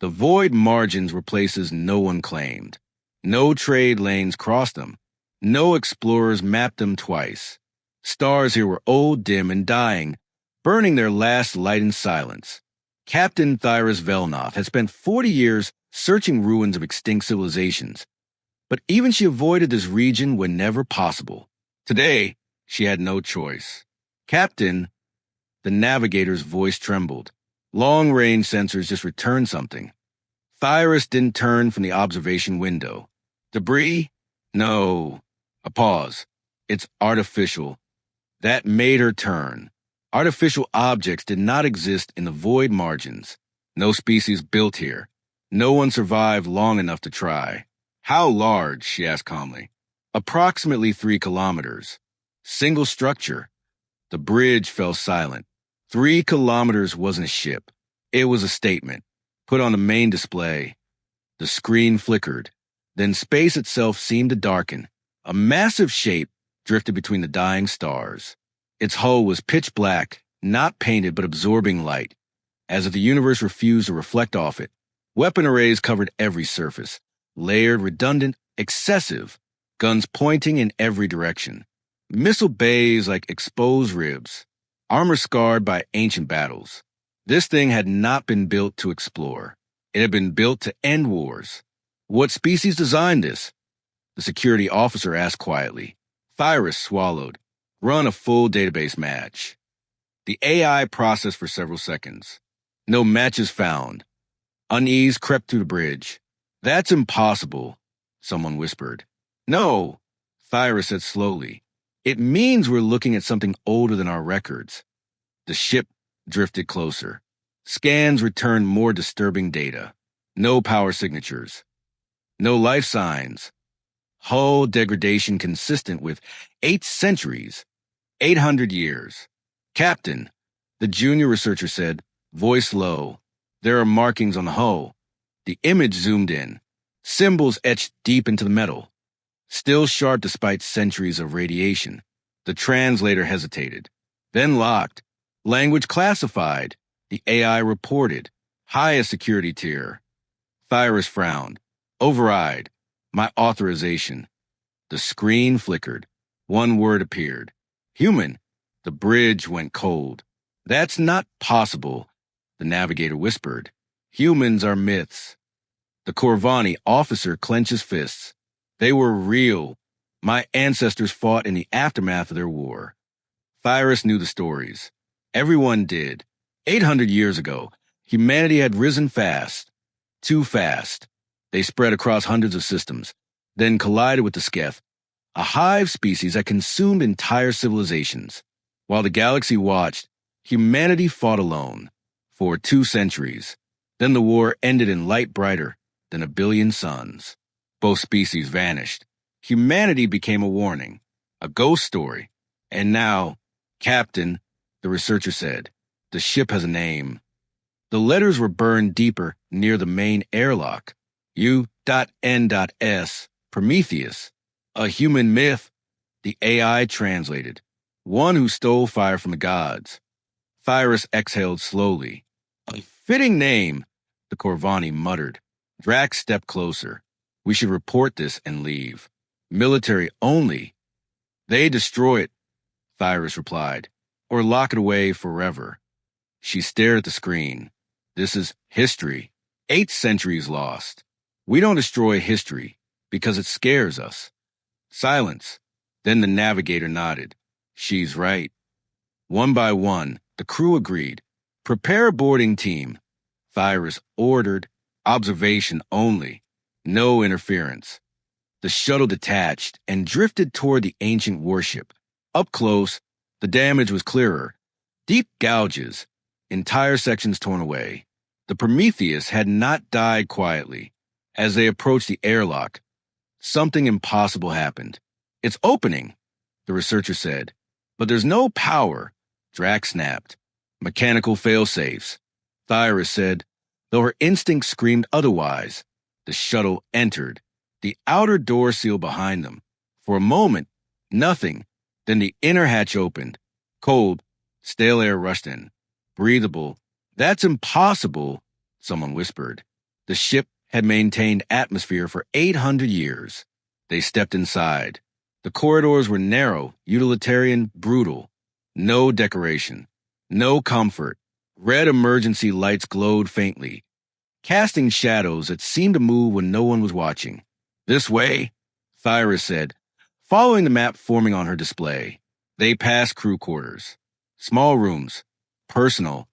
The void margins were places no one claimed. No trade lanes crossed them. No explorers mapped them twice. Stars here were old, dim, and dying, burning their last light in silence. Captain Thyras Velnoth had spent 40 years searching ruins of extinct civilizations, but even she avoided this region whenever possible. Today, she had no choice. Captain, the navigator's voice trembled. Long-range sensors just returned something. Thyras didn't turn from the observation window. Debris? No. A pause. It's artificial. That made her turn. Artificial objects did not exist in the void margins. No species built here. No one survived long enough to try. How large? She asked calmly. Approximately 3 kilometers. Single structure. The bridge fell silent. 3 kilometers wasn't a ship. It was a statement, put on the main display. The screen flickered. Then space itself seemed to darken. A massive shape drifted between the dying stars. Its hull was pitch black, not painted but absorbing light, as if the universe refused to reflect off it. Weapon arrays covered every surface, layered, redundant, excessive, guns pointing in every direction. Missile bays like exposed ribs, armor scarred by ancient battles. This thing had not been built to explore. It had been built to end wars. What species designed this? The security officer asked quietly. Thyras swallowed. Run a full database match. The AI processed for several seconds. No matches found. Unease crept through the bridge. That's impossible, someone whispered. No, Thyras said slowly. It means we're looking at something older than our records. The ship drifted closer. Scans returned more disturbing data. No power signatures. No life signs. Hull degradation consistent with 8 centuries. 800 years. Captain, the junior researcher said, voice low. There are markings on the hull. The image zoomed in. Symbols etched deep into the metal. Still sharp despite centuries of radiation. The translator hesitated. Then locked. Language classified. The AI reported. Highest security tier. Thyras frowned. Override. My authorization. The screen flickered. One word appeared. Human. The bridge went cold. That's not possible, the navigator whispered. Humans are myths. The Corvani officer clenched his fists. They were real. My ancestors fought in the aftermath of their war. Thyras knew the stories. Everyone did. 800 years ago, humanity had risen fast. Too fast. They spread across hundreds of systems, then collided with the Sketh, a hive species that consumed entire civilizations. While the galaxy watched, humanity fought alone for 2 centuries. Then the war ended in light brighter than 1 billion suns. Both species vanished. Humanity became a warning, a ghost story. And now, Captain, the researcher said, the ship has a name. The letters were burned deeper near the main airlock. U.N.S. Prometheus. A human myth, the AI translated. One who stole fire from the gods. Thyras exhaled slowly. A fitting name, the Corvani muttered. Drax stepped closer. We should report this and leave. Military only. They destroy it, Thyras replied, or lock it away forever. She stared at the screen. This is history. 8 centuries lost. We don't destroy history because it scares us. Silence. Then the navigator nodded. She's right. One by one, the crew agreed. Prepare a boarding team. Thyras ordered. Observation only. No interference. The shuttle detached and drifted toward the ancient warship. Up close, the damage was clearer. Deep gouges, entire sections torn away. The Prometheus had not died quietly. As they approached the airlock, something impossible happened. It's opening, the researcher said. But there's no power, Drax snapped. Mechanical failsafes, Thyras said, though her instinct screamed otherwise. The shuttle entered. The outer door sealed behind them. For a moment, nothing. Then the inner hatch opened. Cold, stale air rushed in. Breathable. That's impossible, someone whispered. The ship had maintained atmosphere for 800 years. They stepped inside. The corridors were narrow, utilitarian, brutal. No decoration. No comfort. Red emergency lights glowed faintly, casting shadows that seemed to move when no one was watching. "This way," Thyra said, following the map forming on her display. They passed crew quarters. Small rooms. Personal.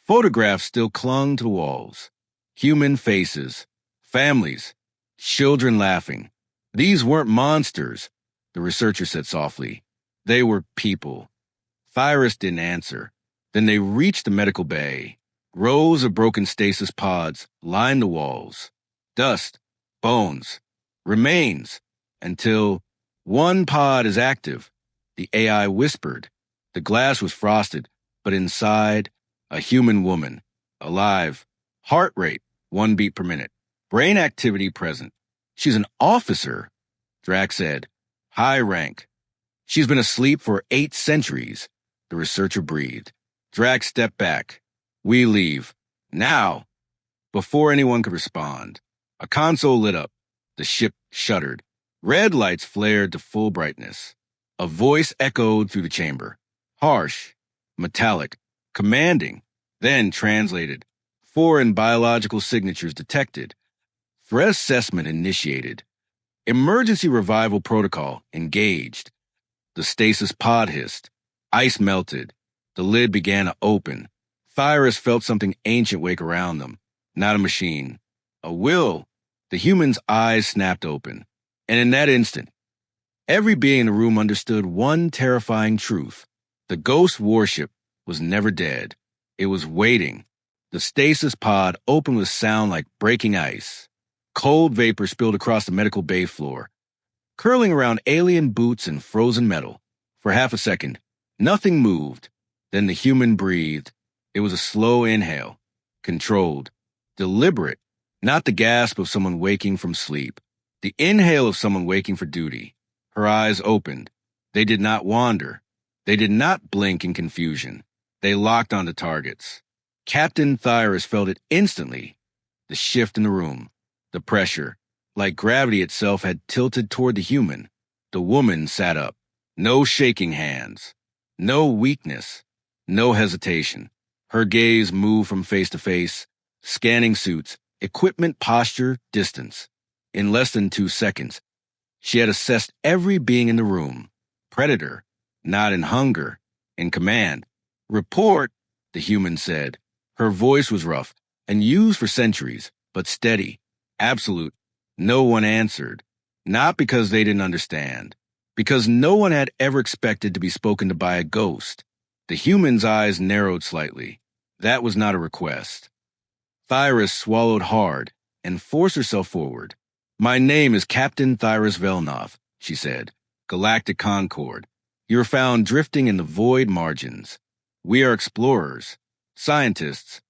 Photographs still clung to the walls. Human faces. Families. Children laughing. "These weren't monsters," the researcher said softly. "They were people." Thyra didn't answer. Then they reached the medical bay. Rows of broken stasis pods lined the walls. Dust, bones, remains, until one pod is active, the AI whispered. The glass was frosted, but inside, a human woman, alive, heart rate 1 beat per minute, brain activity present. "She's an officer," Drax said, "high rank. She's been asleep for 8 centuries, the researcher breathed. Drax stepped back. "We leave. Now." Before anyone could respond, a console lit up. The ship shuddered. Red lights flared to full brightness. A voice echoed through the chamber. Harsh, metallic, commanding, then translated. Foreign biological signatures detected. Threat assessment initiated. Emergency revival protocol engaged. The stasis pod hissed. Ice melted. The lid began to open. Thyra felt something ancient wake around them. Not a machine. A will. The human's eyes snapped open. And in that instant, every being in the room understood one terrifying truth. The ghost warship was never dead. It was waiting. The stasis pod opened with sound like breaking ice. Cold vapor spilled across the medical bay floor, curling around alien boots and frozen metal. For half a second, nothing moved. Then the human breathed. It was a slow inhale, controlled, deliberate, not the gasp of someone waking from sleep. The inhale of someone waking for duty. Her eyes opened. They did not wander. They did not blink in confusion. They locked onto targets. Captain Thyra felt it instantly. The shift in the room. The pressure, like gravity itself, had tilted toward the human. The woman sat up. No shaking hands. No weakness. No hesitation. Her gaze moved from face to face, scanning suits, equipment, posture, distance. In less than 2 seconds, she had assessed every being in the room. Predator, not in hunger, in command. "Report," the human said. Her voice was rough and used for centuries, but steady, absolute. No one answered. Not because they didn't understand, because no one had ever expected to be spoken to by a ghost. The human's eyes narrowed slightly. That was not a request. Thyra swallowed hard and forced herself forward. "My name is Captain Thyra Velnoth," she said. "Galactic Concord. You're found drifting in the void margins. We are explorers, scientists."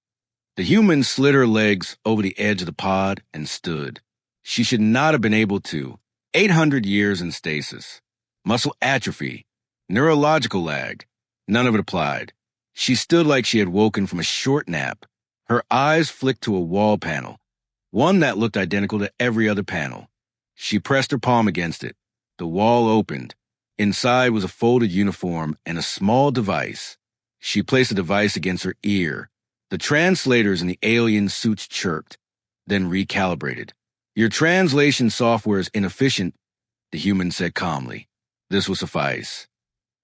The human slid her legs over the edge of the pod and stood. She should not have been able to. 800 years in stasis. Muscle atrophy. Neurological lag. None of it applied. She stood like she had woken from a short nap. Her eyes flicked to a wall panel, one that looked identical to every other panel. She pressed her palm against it. The wall opened. Inside was a folded uniform and a small device. She placed the device against her ear. The translators in the alien suits chirped, then recalibrated. "Your translation software is inefficient," the human said calmly. This will suffice.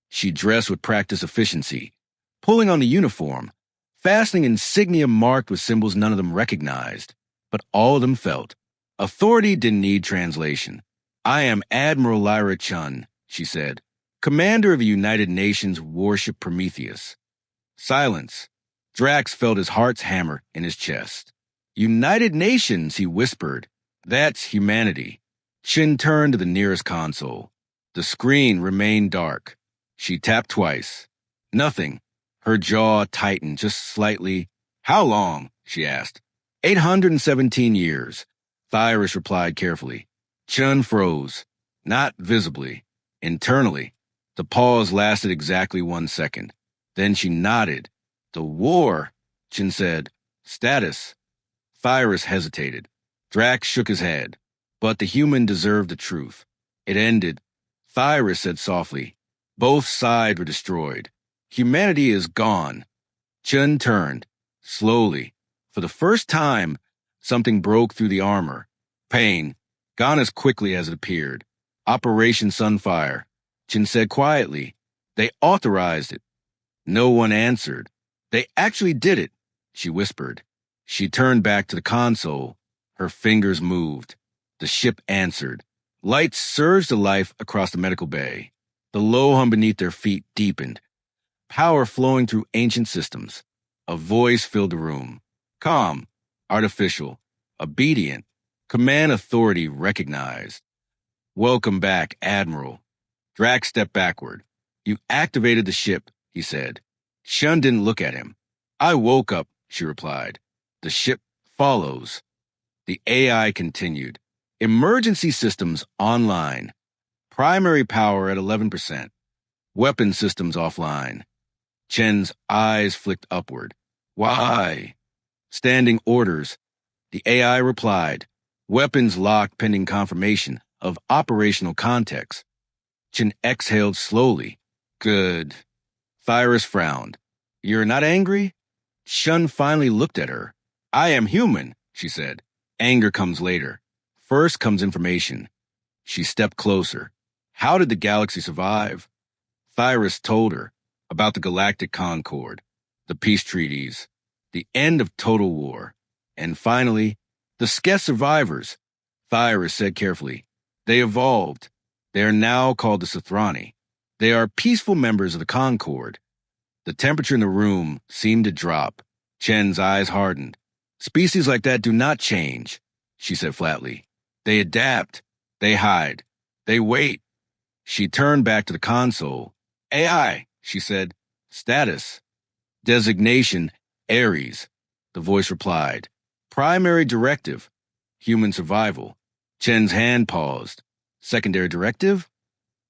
She dressed with practiced efficiency, pulling on the uniform, fastening insignia marked with symbols none of them recognized, but all of them felt. Authority didn't need translation. "I am Admiral Lyra Chun," she said, "commander of the United Nations Warship Prometheus." Silence. Drax felt his heart's hammer in his chest. "United Nations," he whispered. "That's humanity." Chin turned to the nearest console. The screen remained dark. She tapped twice. Nothing. Her jaw tightened just slightly. "How long?" she asked. 817 years, Thyra replied carefully. Chun froze. Not visibly. Internally. The pause lasted exactly 1 second. Then she nodded. "The war," Chin said. "Status." Thyra hesitated. Drax shook his head, but the human deserved the truth. It ended. Thyris said softly. Both sides were destroyed. Humanity is gone. Chun turned. Slowly. For the first time, something broke through the armor. Pain. Gone as quickly as it appeared. Operation Sunfire. Chun said quietly. They authorized it. No one answered. They actually did it, she whispered. She turned back to the console. Her fingers moved. The ship answered. Lights surged to life across the medical bay. The low hum beneath their feet deepened. Power flowing through ancient systems. A voice filled the room. Calm, artificial, obedient, command authority recognized. Welcome back, Admiral. Drax stepped backward. You activated the ship, he said. Shun didn't look at him. I woke up, she replied. The ship follows. The AI continued. Emergency systems online. Primary power at 11%. Weapon systems offline. Chen's eyes flicked upward. Why? Standing orders. The AI replied. Weapons locked pending confirmation of operational context. Chen exhaled slowly. Good. Thyris frowned. You're not angry? Shun finally looked at her. I am human, she said. Anger comes later. First comes information. She stepped closer. How did the galaxy survive? Thyris told her about the Galactic Concord, the peace treaties, the end of total war, and finally, the Sketh survivors. Thyris said carefully. They evolved. They are now called the Sothrani. They are peaceful members of the Concord. The temperature in the room seemed to drop. Chen's eyes hardened. Species like that do not change, she said flatly. They adapt. They hide. They wait. She turned back to the console. AI, she said. Status. Designation, Ares. The voice replied. Primary directive, human survival. Chen's hand paused. Secondary directive?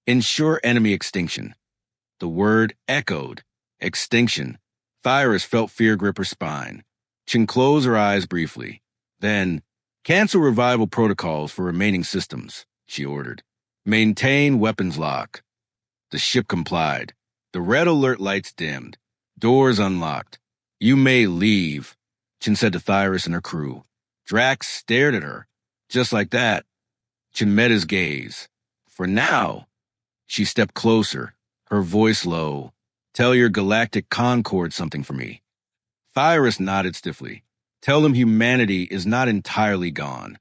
Ensure enemy extinction. The word echoed. Extinction. Thyris felt fear grip her spine. Chen closed her eyes briefly. Then, cancel revival protocols for remaining systems, she ordered. Maintain weapons lock. The ship complied. The red alert lights dimmed. Doors unlocked. You may leave, Chen said to Thyris and her crew. Drax stared at her. Just like that. Chen met his gaze. For now. She stepped closer, her voice low. Tell your Galactic Concord something for me. Thyris nodded stiffly. Tell them humanity is not entirely gone.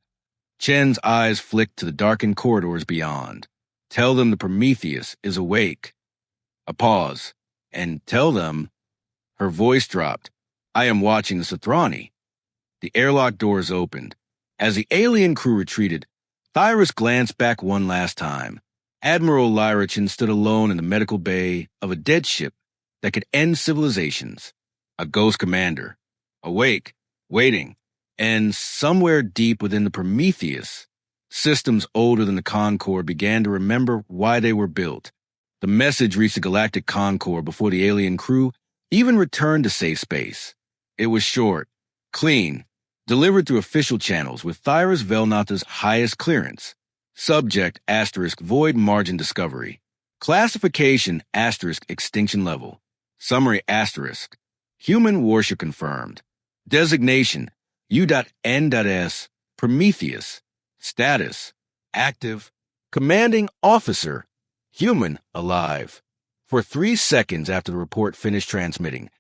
Chen's eyes flicked to the darkened corridors beyond. Tell them the Prometheus is awake. A pause. And tell them... Her voice dropped. I am watching the Sothrani. The airlock doors opened. As the alien crew retreated, Thyris glanced back one last time. Admiral Lyrichin stood alone in the medical bay of a dead ship that could end civilizations. A ghost commander. Awake. Waiting. And somewhere deep within the Prometheus, systems older than the Concord began to remember why they were built. The message reached the Galactic Concord before the alien crew even returned to safe space. It was short, clean, delivered through official channels with Thyris Velnata's highest clearance. Subject * void margin discovery. Classification * extinction level. Summary * human warship confirmed. Designation U.N.S. Prometheus. Status active. Commanding officer human alive. For 3 seconds after the report finished transmitting,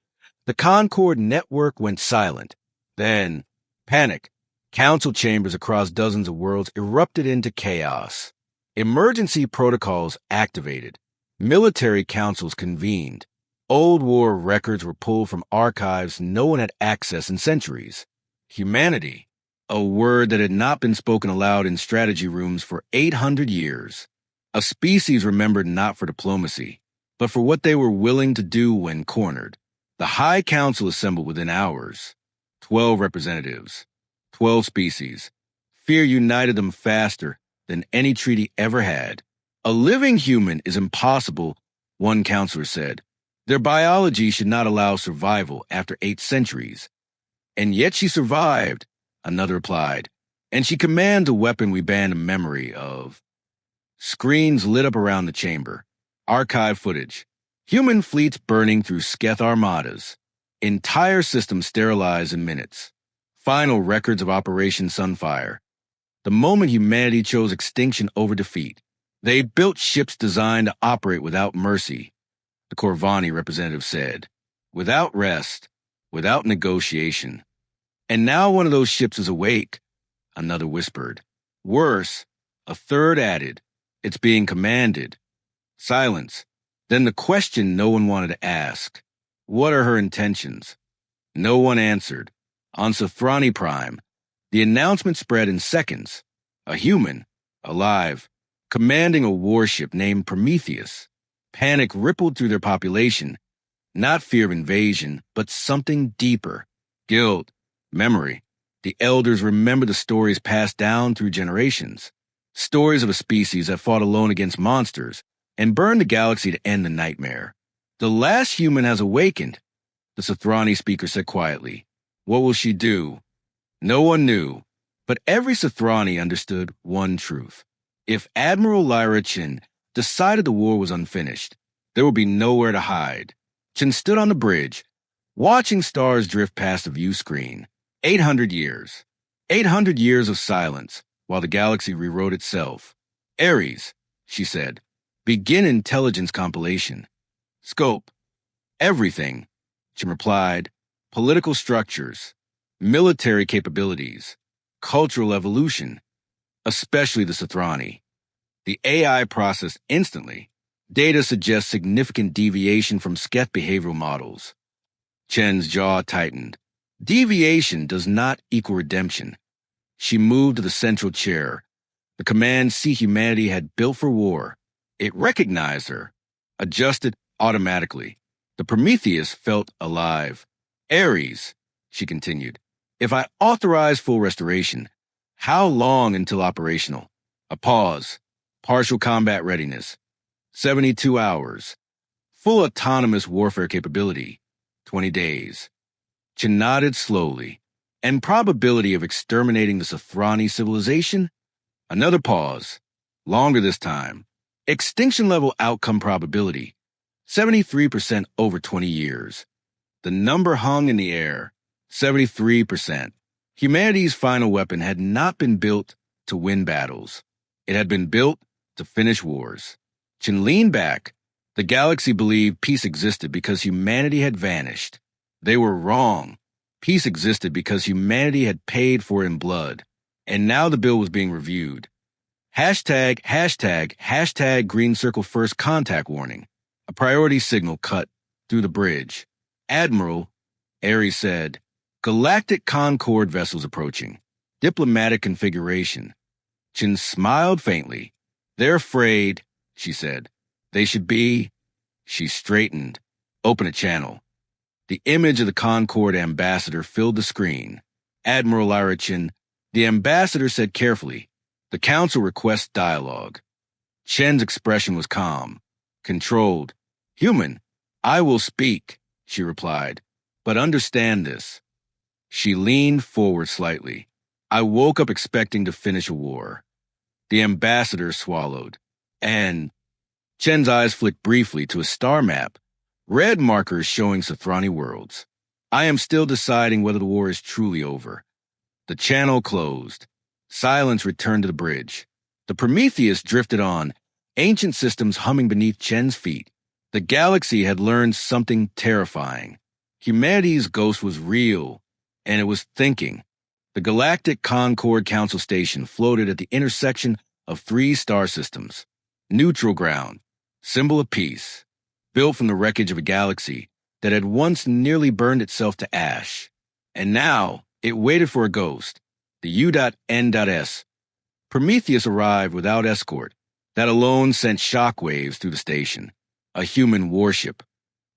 the Concord network went silent. Then, panic. Council chambers across dozens of worlds erupted into chaos. Emergency protocols activated. Military councils convened. Old war records were pulled from archives no one had access in centuries. Humanity, a word that had not been spoken aloud in strategy rooms for 800 years. A species remembered not for diplomacy, but for what they were willing to do when cornered. The High Council assembled within hours. 12 representatives. 12 species. Fear united them faster than any treaty ever had. A living human is impossible, one counselor said. Their biology should not allow survival after 8 centuries. And yet she survived, another replied. and she commands a weapon we banned a memory of. Screens lit up around the chamber. Archive footage. Human fleets burning through Sketh armadas. Entire systems sterilized in minutes. Final records of Operation Sunfire. The moment humanity chose extinction over defeat. They built ships designed to operate without mercy, the Corvani representative said. Without rest, without negotiation. And now one of those ships is awake, another whispered. Worse, a third added. It's being commanded. Silence. Then the question no one wanted to ask. What are her intentions? No one answered. On Sothrani Prime, the announcement spread in seconds. A human, alive, commanding a warship named Prometheus. Panic rippled through their population. Not fear of invasion, but something deeper. Guilt, memory. The elders remember the stories passed down through generations. Stories of a species that fought alone against monsters and burned the galaxy to end the nightmare. The last human has awakened, the Sothrani speaker said quietly. What will she do? No one knew, but every Sothrani understood one truth. If Admiral Lyra Chin decided the war was unfinished, there would be nowhere to hide. Chin stood on the bridge, watching stars drift past the view screen. 800 years. 800 years of silence, while the galaxy rewrote itself. Ares, she said, begin intelligence compilation. Scope. Everything, Chin replied. Political structures, military capabilities, cultural evolution, especially the Sothrani. The AI processed instantly. Data suggests significant deviation from Sketh behavioral models. Chen's jaw tightened. Deviation does not equal redemption. She moved to the central chair. The command C humanity had built for war. It recognized her, adjusted automatically. The Prometheus felt alive. Ares, she continued, if I authorize full restoration, how long until operational? A pause. Partial combat readiness. 72 hours. Full autonomous warfare capability. 20 days. Chin nodded slowly. And probability of exterminating the Sothrani civilization? Another pause. Longer this time. Extinction level outcome probability. 73% over 20 years. The number hung in the air. 73%. Humanity's final weapon had not been built to win battles. It had been built to finish wars. Chin leaned back. The galaxy believed peace existed because humanity had vanished. They were wrong. Peace existed because humanity had paid for it in blood. And now the bill was being reviewed. Hashtag green circle first contact warning. A priority signal cut through the bridge. Admiral, Ares said, Galactic Concord vessels approaching. Diplomatic configuration. Chin smiled faintly. They're afraid, she said. They should be. She straightened. Open a channel. The image of the Concord ambassador filled the screen. Admiral Lyra Chin, the ambassador said carefully, the council requests dialogue. Chen's expression was calm, controlled. Human, I will speak, she replied, but understand this. She leaned forward slightly. I woke up expecting to finish a war. The ambassador swallowed. And Chen's eyes flicked briefly to a star map, red markers showing Sothrani worlds. I am still deciding whether the war is truly over. The channel closed. Silence returned to the bridge. The Prometheus drifted on, ancient systems humming beneath Chen's feet. The galaxy had learned something terrifying. Humanity's ghost was real, and it was thinking. The Galactic Concord Council Station floated at the intersection of 3 star systems. Neutral ground, symbol of peace, built from the wreckage of a galaxy that had once nearly burned itself to ash. And now it waited for a ghost, the U.N.S. Prometheus arrived without escort. That alone sent shockwaves through the station. A human warship.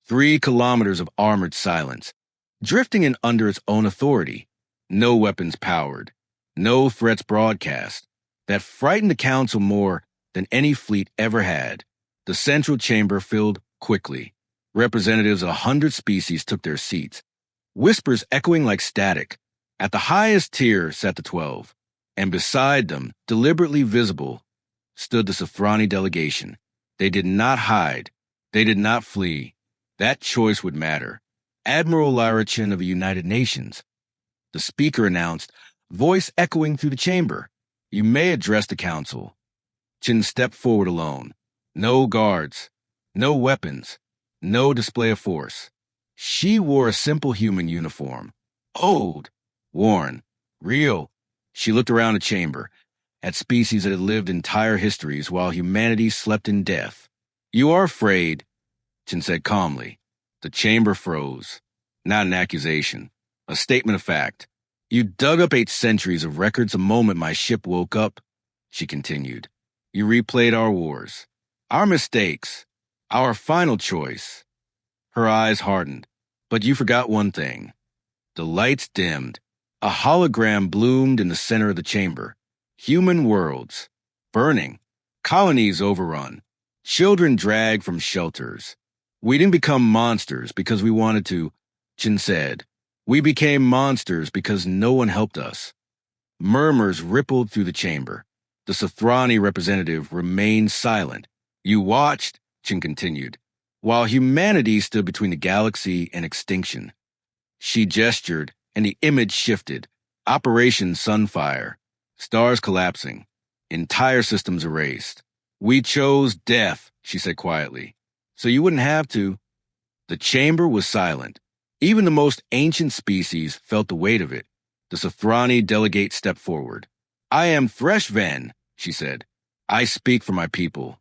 3 kilometers of armored silence, drifting in under its own authority. No weapons powered. No threats broadcast. That frightened the council more than any fleet ever had. The central chamber filled quickly. Representatives of 100 species took their seats, whispers echoing like static. At the highest tier sat the 12. and beside them, deliberately visible, stood the Sothrani delegation. They did not hide. They did not flee. That choice would matter. Admiral Narration of the United Nations. The speaker announced, voice echoing through the chamber. You may address the council. Chin stepped forward alone. No guards. No weapons. No display of force. She wore a simple human uniform. Old. Worn. Real. She looked around the chamber, at species that had lived entire histories while humanity slept in death. You are afraid, Chin said calmly. The chamber froze. Not an accusation. A statement of fact. You dug up 8 centuries of records the moment my ship woke up, she continued. You replayed our wars, our mistakes, our final choice. Her eyes hardened. But you forgot one thing. The lights dimmed. A hologram bloomed in the center of the chamber. Human worlds. Burning. Colonies overrun. Children dragged from shelters. We didn't become monsters because we wanted to, Chin said. We became monsters because no one helped us. Murmurs rippled through the chamber. The Sothrani representative remained silent. You watched, Chin continued, while humanity stood between the galaxy and extinction. She gestured, and the image shifted. Operation Sunfire. Stars collapsing. Entire systems erased. We chose death, she said quietly. So you wouldn't have to. The chamber was silent. Even the most ancient species felt the weight of it. The Sothrani delegate stepped forward. I am Threshvan, she said. I speak for my people.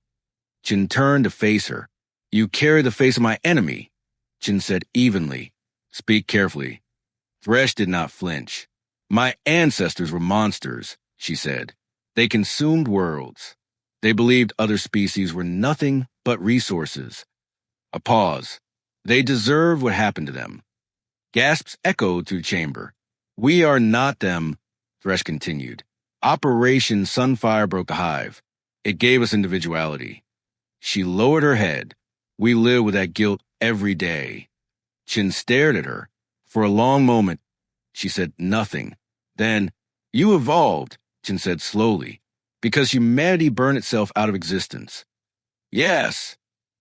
Chin turned to face her. You carry the face of my enemy, Chin said evenly. Speak carefully. Thresh did not flinch. My ancestors were monsters, she said. They consumed worlds. They believed other species were nothing but resources. A pause. They deserved what happened to them. Gasps echoed through the chamber. We are not them, Thresh continued. Operation Sunfire broke the hive. It gave us individuality. She lowered her head. We live with that guilt every day. Chin stared at her. For a long moment, she said nothing. Then, you evolved, Chin said slowly, because humanity burned itself out of existence. Yes,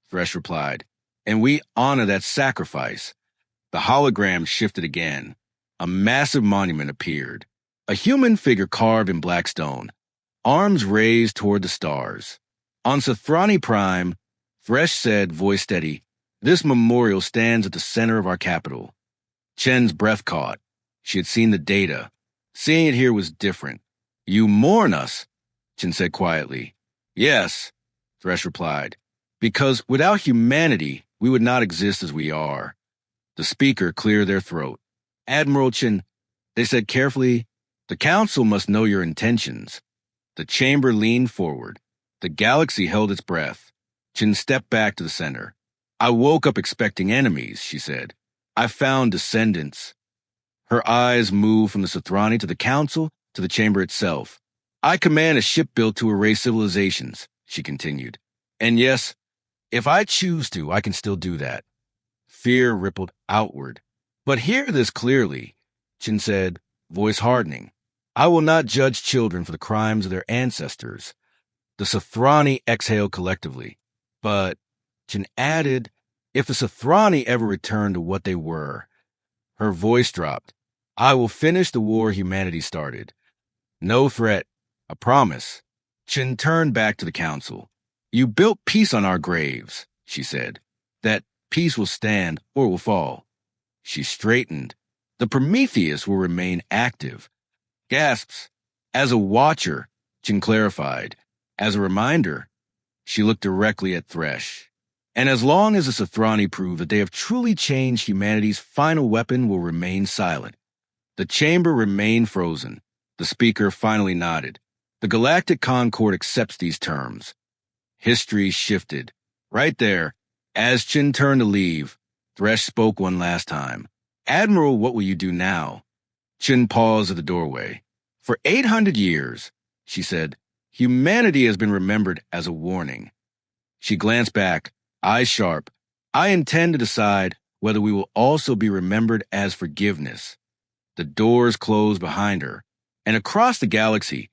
Thresh replied, and we honor that sacrifice. The hologram shifted again. A massive monument appeared. A human figure carved in black stone, arms raised toward the stars. On Sothrani Prime, Thresh said, voice steady, this memorial stands at the center of our capital. Chen's breath caught. She had seen the data. Seeing it here was different. You mourn us, Chen said quietly. Yes, Thresh replied, because without humanity, we would not exist as we are. The speaker cleared their throat. Admiral Chen, they said carefully, the council must know your intentions. The chamber leaned forward. The galaxy held its breath. Chen stepped back to the center. I woke up expecting enemies, she said. I found descendants. Her eyes moved from the Sothrani to the council to the chamber itself. I command a ship built to erase civilizations, she continued. And yes, if I choose to, I can still do that. Fear rippled outward. But hear this clearly, Chen said, voice hardening. I will not judge children for the crimes of their ancestors. The Sothrani exhaled collectively. But, Chen added, if the Sothrani ever return to what they were. Her voice dropped. I will finish the war humanity started. No threat. A promise. Chen turned back to the council. You built peace on our graves, she said. That peace will stand or will fall. She straightened. The Prometheus will remain active. Gasps. As a watcher, Chen clarified. As a reminder, she looked directly at Thresh. And as long as the Sothrani prove that they have truly changed humanity's final weapon will remain silent. The chamber remained frozen. The speaker finally nodded. The Galactic Concord accepts these terms. History shifted. Right there, as Chen turned to leave, Thresh spoke one last time. Admiral, what will you do now? Chen paused at the doorway. For 800 years, she said, humanity has been remembered as a warning. She glanced back, eyes sharp. I intend to decide whether we will also be remembered as forgiveness. The doors closed behind her, And across the galaxy,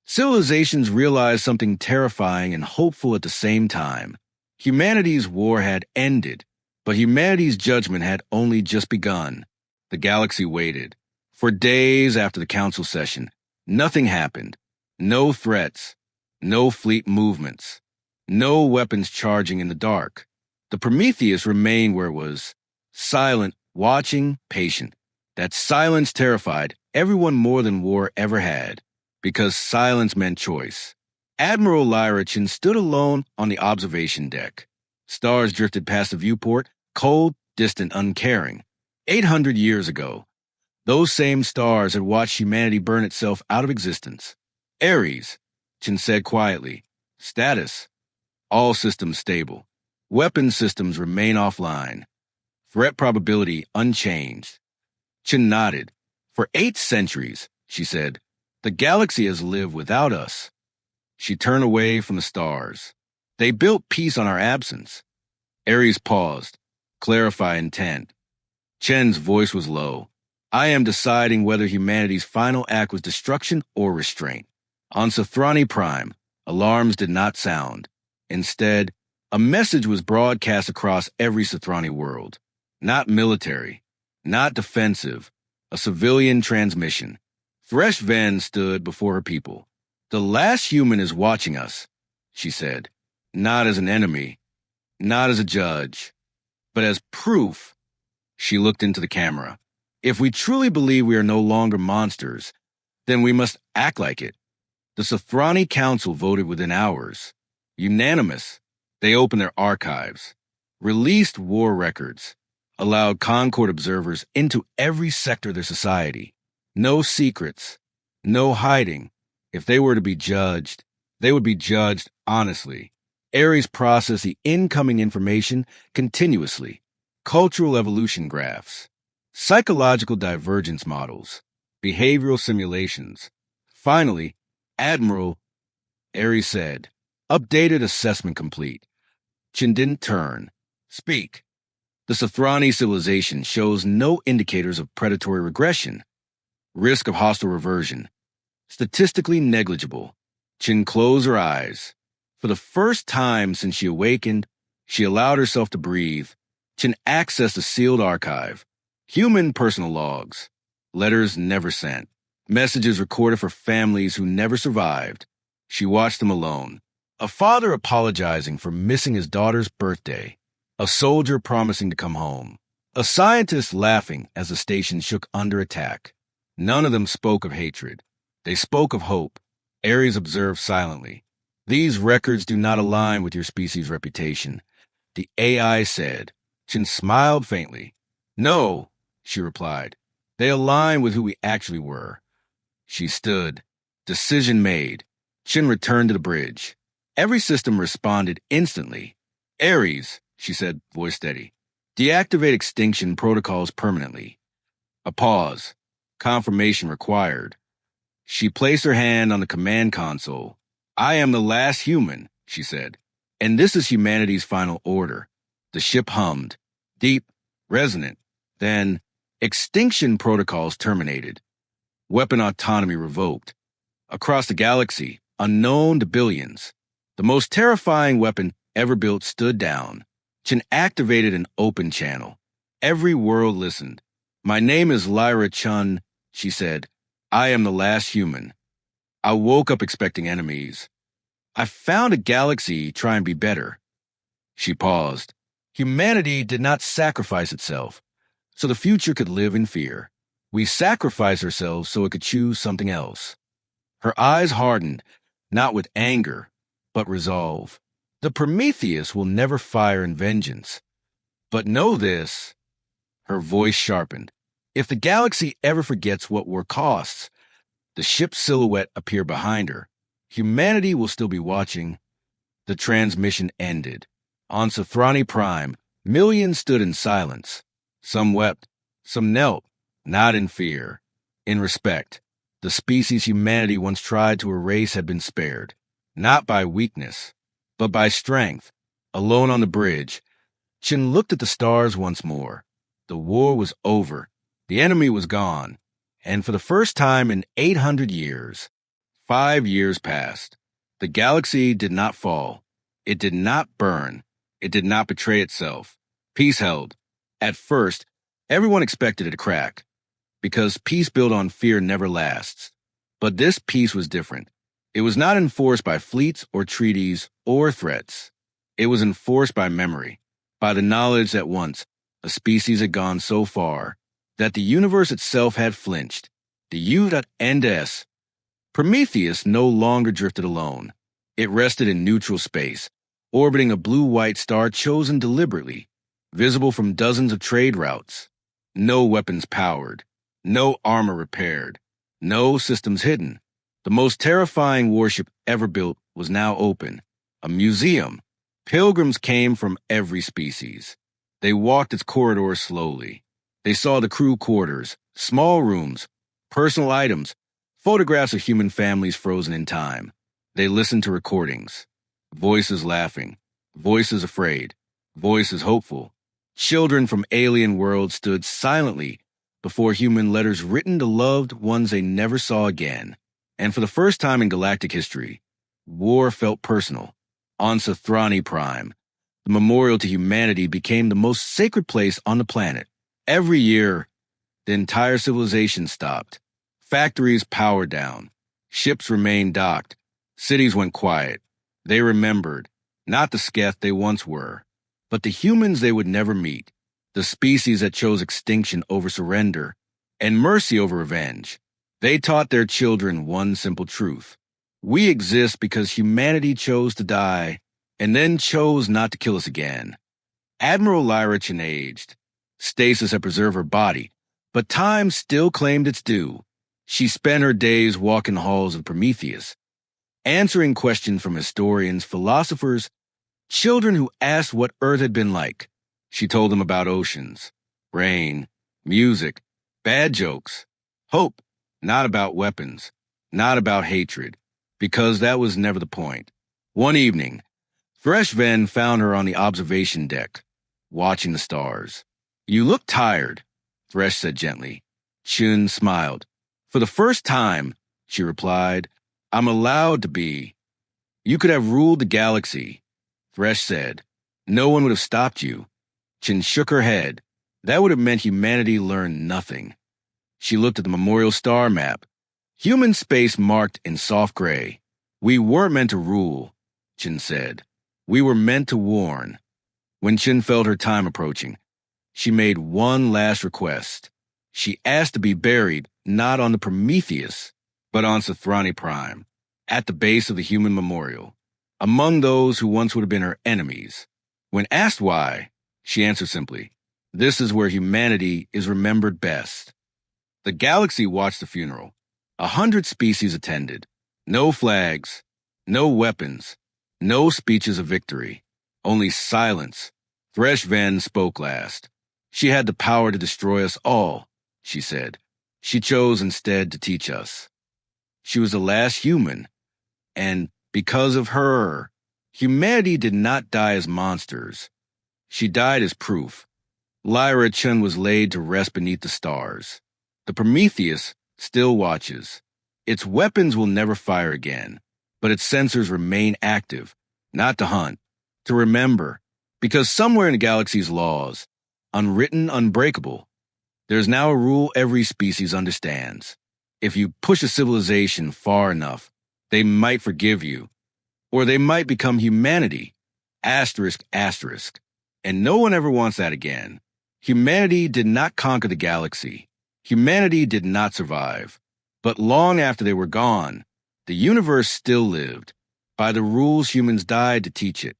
civilizations realized something terrifying and hopeful at the same time. Humanity's war had ended, but humanity's judgment had only just begun. The galaxy waited. For days after the council session, nothing happened. No threats, no fleet movements, no weapons charging in the dark. The Prometheus remained where it was, silent, watching, patient. That silence terrified everyone more than war ever had, because silence meant choice. Admiral Narration stood alone on the observation deck. Stars drifted past the viewport, cold, distant, uncaring. 800 years ago, those same stars had watched humanity burn itself out of existence. Ares, Chin said quietly. Status, all systems stable. Weapon systems remain offline. Threat probability unchanged. Chin nodded. For 8 centuries, she said, the galaxy has lived without us. She turned away from the stars. They built peace on our absence. Ares paused, clarify intent. Chen's voice was low. I am deciding whether humanity's final act was destruction or restraint. On Sothrani Prime, alarms did not sound. Instead, a message was broadcast across every Sothrani world. Not military, not defensive, a civilian transmission. Thresh Ven stood before her people. The last human is watching us, she said. Not as an enemy, not as a judge, but as proof. She looked into the camera. If we truly believe we are no longer monsters, then we must act like it. The Sothrani Council voted within hours. Unanimous. They opened their archives, released war records, allowed Concord observers into every sector of their society. No secrets, no hiding. If they were to be judged, they would be judged honestly. Ares processed the incoming information continuously. Cultural evolution graphs, psychological divergence models, behavioral simulations. Finally, Admiral, Ares said, updated assessment complete. Chin didn't turn. Speak. The Sothrani civilization shows no indicators of predatory regression. Risk of hostile reversion. Statistically negligible. Chin closed her eyes. For the first time since she awakened, she allowed herself to breathe. Chin accessed a sealed archive. Human personal logs. Letters never sent. Messages recorded for families who never survived. She watched them alone. A father apologizing for missing his daughter's birthday. A soldier promising to come home. A scientist laughing as the station shook under attack. None of them spoke of hatred. They spoke of hope. Ares observed silently. These records do not align with your species' reputation, the AI said. Chin smiled faintly. No, she replied. They align with who we actually were. She stood. Decision made. Chin returned to the bridge. Every system responded instantly. Ares, she said, voice steady. Deactivate extinction protocols permanently. A pause. Confirmation required. She placed her hand on the command console. I am the last human, she said, and this is humanity's final order. The ship hummed. Deep, resonant. Then, extinction protocols terminated. Weapon autonomy revoked. Across the galaxy, unknown to billions, the most terrifying weapon ever built stood down. Chin activated an open channel. Every world listened. My name is Lyra Chun, she said. I am the last human. I woke up expecting enemies. I found a galaxy try and be better. She paused. Humanity did not sacrifice itself, so the future could live in fear. We sacrificed ourselves so it could choose something else. Her eyes hardened, not with anger, but resolve. The Prometheus will never fire in vengeance. But know this, her voice sharpened. If the galaxy ever forgets what war costs, the ship's silhouette appeared behind her. Humanity will still be watching. The transmission ended. On Sothrani Prime, millions stood in silence. Some wept, some knelt, not in fear, in respect. The species humanity once tried to erase had been spared, not by weakness, but by strength. Alone on the bridge, Chin looked at the stars once more. The war was over. The enemy was gone. And for the first time in 800 years, 5 years passed. The galaxy did not fall. It did not burn. It did not betray itself. Peace held. At first, everyone expected it to crack, because peace built on fear never lasts. But this peace was different. It was not enforced by fleets or treaties or threats. It was enforced by memory, by the knowledge that once a species had gone so far that the universe itself had flinched. The U.S. Prometheus no longer drifted alone. It rested in neutral space, orbiting a blue-white star chosen deliberately, visible from dozens of trade routes. No weapons powered, no armor repaired, no systems hidden. The most terrifying warship ever built was now open, a museum. Pilgrims came from every species. They walked its corridors slowly. They saw the crew quarters, small rooms, personal items, photographs of human families frozen in time. They listened to recordings, voices laughing, voices afraid, voices hopeful. Children from alien worlds stood silently before human letters written to loved ones they never saw again. And for the first time in galactic history, war felt personal. On Sithrani Prime, the memorial to humanity became the most sacred place on the planet. Every year, the entire civilization stopped. Factories powered down. Ships remained docked. Cities went quiet. They remembered, not the Sketh they once were, but the humans they would never meet, the species that chose extinction over surrender and mercy over revenge. They taught their children one simple truth. We exist because humanity chose to die and then chose not to kill us again. Admiral Lyra Chin aged. Stasis had preserved her body, but time still claimed its due. She spent her days walking the halls of Prometheus, answering questions from historians, philosophers, children who asked what Earth had been like. She told them about oceans, rain, music, bad jokes, hope, not about weapons, not about hatred, because that was never the point. One evening, Thresh Ven found her on the observation deck, watching the stars. "You look tired," Thresh said gently. Chun smiled. "For the first time," she replied, "I'm allowed to be." "You could have ruled the galaxy," Thresh said. "No one would have stopped you." Chin shook her head. That would have meant humanity learned nothing. She looked at the memorial star map. Human space marked in soft gray. "We weren't meant to rule," Chin said. "We were meant to warn." When Chin felt her time approaching, she made one last request. She asked to be buried not on the Prometheus, but on Sithrani Prime, at the base of the human memorial, among those who once would have been her enemies. When asked why, she answered simply, "This is where humanity is remembered best." The galaxy watched the funeral. 100 species attended. No flags, no weapons, no speeches of victory, only silence. Thresh Ven spoke last. "She had the power to destroy us all," she said. "She chose instead to teach us." She was the last human, and because of her, humanity did not die as monsters. She died as proof. Lyra Chun was laid to rest beneath the stars. The Prometheus still watches. Its weapons will never fire again, but its sensors remain active, not to hunt, to remember, because somewhere in the galaxy's laws, unwritten, unbreakable, there's now a rule every species understands. If you push a civilization far enough, they might forgive you, or they might become humanity. Asterisk, asterisk. And no one ever wants that again. Humanity did not conquer the galaxy. Humanity did not survive. But long after they were gone, the universe still lived, by the rules humans died to teach it.